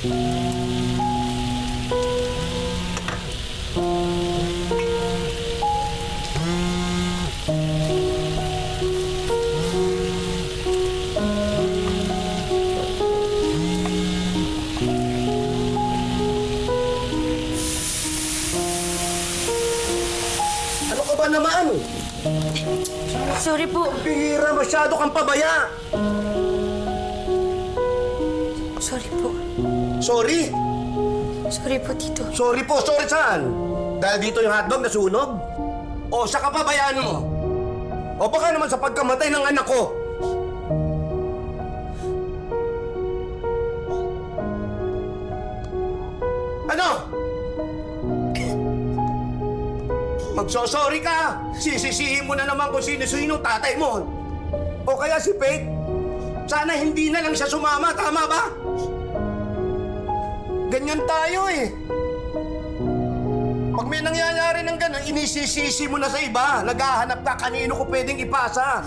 Ano ka ba naman? Sorry po. Bihira, masyado kang pabaya. Sorry po. Sorry? Sorry po, Tito. Sorry po, sorry saan? Dahil dito yung hotdog nasunog? O sa kapabayaan mo? O baka naman sa pagkamatay ng anak ko? Ano? Magsosorry ka! Sisisihin mo na naman kung sino-sino tatay mo. O kaya si Faith, sana hindi na lang siya sumama, tama ba? Ganyan tayo eh. Pag may nangyayari ng gano'n, inisisisi mo na sa iba. Naghahanap ka kanino ko pwedeng ipasa.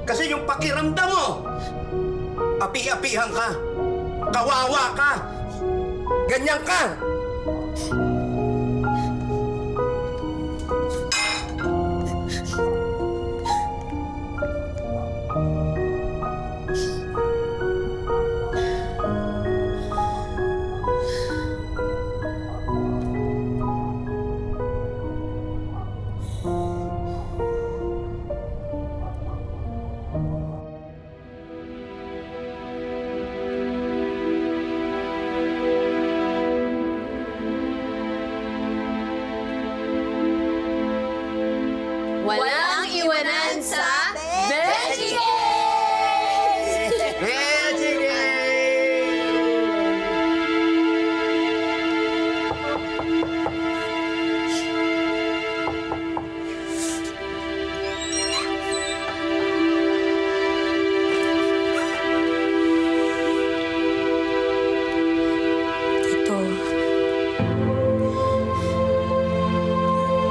Kasi yung pakiramdam mo, api-apihan ka, kawawa ka, ganyan ka. Walang iwanan sa Veggie! Sige! Tito.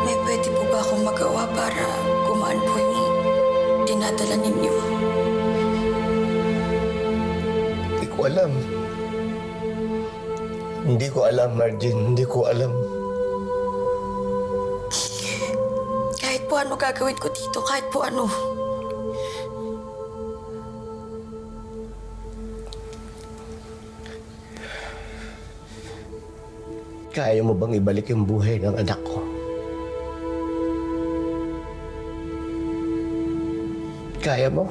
May pwede po ba akong magawa para gumaan po yung dinadala ninyo? Hindi ko alam. Hindi ko alam, Margin. Hindi ko alam. Kahit po ano gagawin ko, Tito. Kahit po ano. Kaya mo bang ibalik yung buhay ng anak ko? Kaya mo?